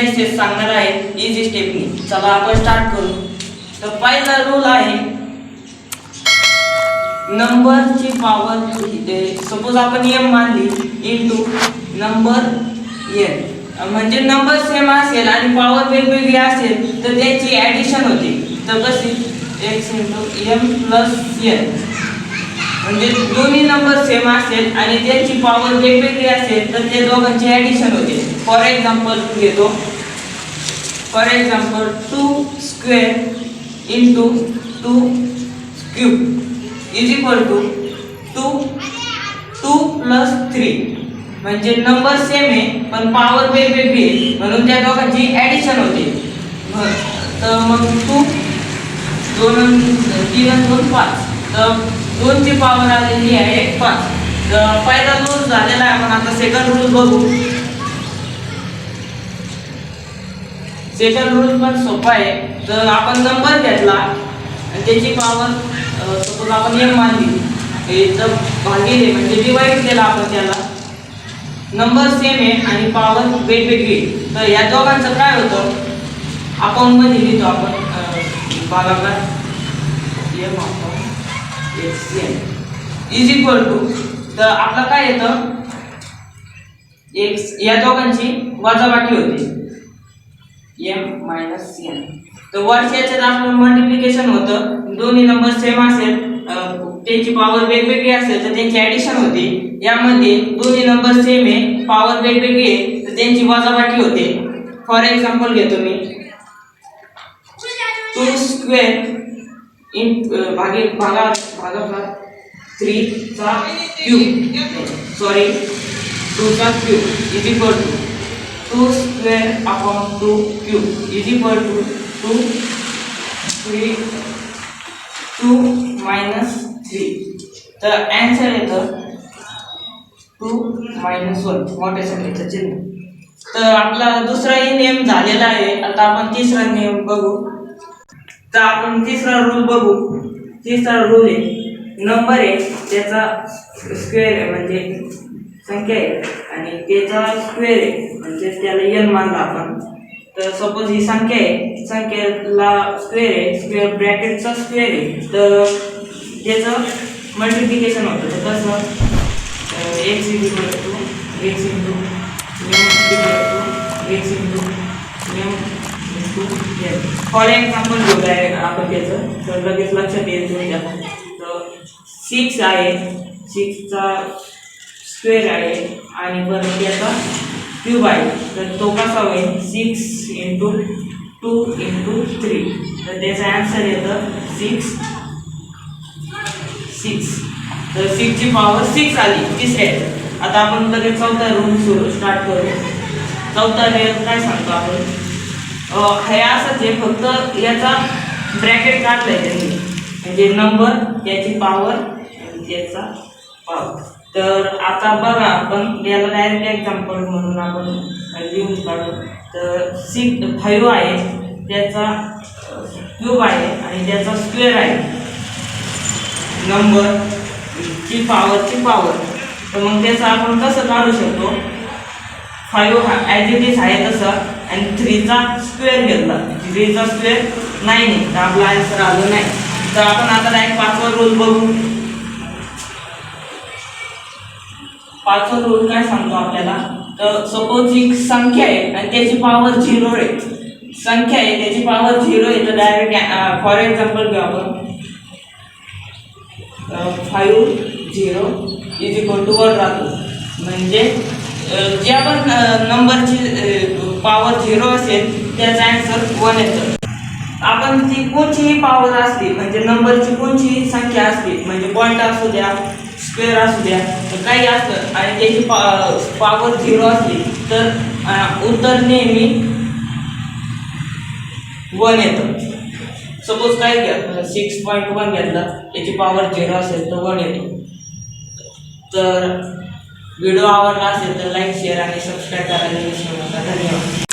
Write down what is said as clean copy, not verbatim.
Analysis सांगणार आहे easy stepney. चला आपण स्टार्ट करू। तर पहिला रूल आहे नंबरची पॉवर, सपोज आपण m मानली इनटू नंबर n, म्हणजे नंबर सेम असेल आणि पॉवर वेगवेगळी असेल तर त्याची ॲडिशन होते। तर कशी x * m + n, म्हणजे दोन्ही नंबर सेम असेल आणि त्यांची पॉवर वेगवेगळी असेल तर ते दोघांची ॲडिशन होते। फॉर एक्झाम्पल घेतो, for example 2² * 2³ is equal to 2 + 3, म्हणजे नंबर सेम आहे पण पॉवर वेगवेगळी आहे म्हणून त्या दोघांची ॲडिशन होते। तर मग 2 2 3 2 5, तर 2 ची पॉवर आलेली आहे 5। तर पहिला रूल झालेला आहे। आपण आता सेकंड रूल बघू। सेकंड रूल पण सोपा आहे। तर आपण नंबर घेतला आणि त्याची पॉवर सपोज आपण m मानली, तर भागिले म्हणजे डिवाइड केला आपण त्याला, नंबर सेम आहे आणि पॉवर वेगवेगळी, तर या दोघांचं काय होतं अकाउंट मध्ये लिहितो आपण भागाकार इज इक्वल टू, तर आपलं काय येतं x, या दोघांची वजाबाकी होते m - n। तर वरच्याच्यात आपलं मल्टिप्लिकेशन होतं, दोन्ही नंबर सेम असेल त्यांची पॉवर वेगवेगळी असेल तर त्यांची ॲडिशन होते। यामध्ये दोन्ही नंबर सेम आहे पॉवर वेगवेगळी आहे तर त्यांची वजाबाकी होते। फॉर एक्झाम्पल घेतो मी 2² भागाकार 3³ sorry 2³ is equal to 2² is equal to 2 3 2 - 3, तर आन्सर येतं 2 - 1 मोठ्या संख्येचं चिन्ह। तर आपला दुसराही नियम झालेला आहे। आता आपण तिसरा नियम बघू। तर आपण तिसरा रूल बघू। तिसरा रूल आहे नंबर आहे त्याचा स्क्वेअर आहे म्हणजे संख्या आहे आणि त्याचा स्क्वेअर आहे म्हणजे त्याला n मानला आपण। तर सपोज ही संख्या आहे, संख्येला स्क्वेअर आहे, स्क्वेअर ब्रॅकेटचा स्क्वेअर आहे, तर त्याचं मल्टिप्लिकेशन होतं। तर कसं x = x * m = x * m * n। For example घेऊया आपण त्याचं, तर लगेच लक्षात येईल तुमच्या। तर 6 आहे, 6 चा स्क्वेअर आहे आणि परत त्याचा क्यूब आहे, तर तो कसा होईल 6 * 2 * 3, तर त्याचा आन्सर येतं 6। तर 6 ची पॉवर 6 आली तिसऱ्या। आता आपण लगेच चौथा रूल स्टार्ट करू। चौथा रूल काय सांगतो आपण, हे असंच आहे फक्त याचा ब्रॅकेट काढलाय त्यांनी, म्हणजे नंबर त्याची पॉवर आणि त्याचा पॉवर। तर आता बघा आपण याला डायरेक्ट एक्झाम्पल म्हणून आपण लिहून काढू। तर 5 आहे त्याचा क्यूब आहे आणि त्याचा स्क्वेअर आहे, नंबर ची पॉवर। तर मग त्याचं आपण कसं काढू शकतो, 5 ॲज इट इज आहे तसं आणि 3 चा स्क्वेअर घेतला, 3 चा स्क्वेअर 9 आहे, तर आपला आन्सर आलं नाही। तर आपण आता डायरेक्ट पाचवा रूल बघू। पाचवा रूल काय सांगतो आपल्याला, तर सपोज एक संख्या आहे आणि त्याची पॉवर 0 आहे, संख्या आहे त्याची पॉवर 0 आहे, तर डायरेक्ट फॉर एक्झाम्पल घेऊ आपण 5 0 इज इक्वल टू 1 राहतो, म्हणजे ज्या पण नंबरची पॉवर 0 असेल त्याचा आन्सर 1 येतं। आपण ती कोणतीही पॉवर असली म्हणजे नंबरची कोणतीही संख्या असली, म्हणजे पॉईंट असू द्या स्क्वेअर असू द्या तर काही असलं आणि त्याची पॉवर 0 असली तर उत्तर नेहमी 1 येतं। सपोज काय घ्या 6.1 घेतला, त्याची पॉवर 0 असेल तर 1 येतो। तर व्हिडिओ आवडला असेल तर लाईक शेअर आणि सबस्क्राईब करायला विसरू नका। धन्यवाद।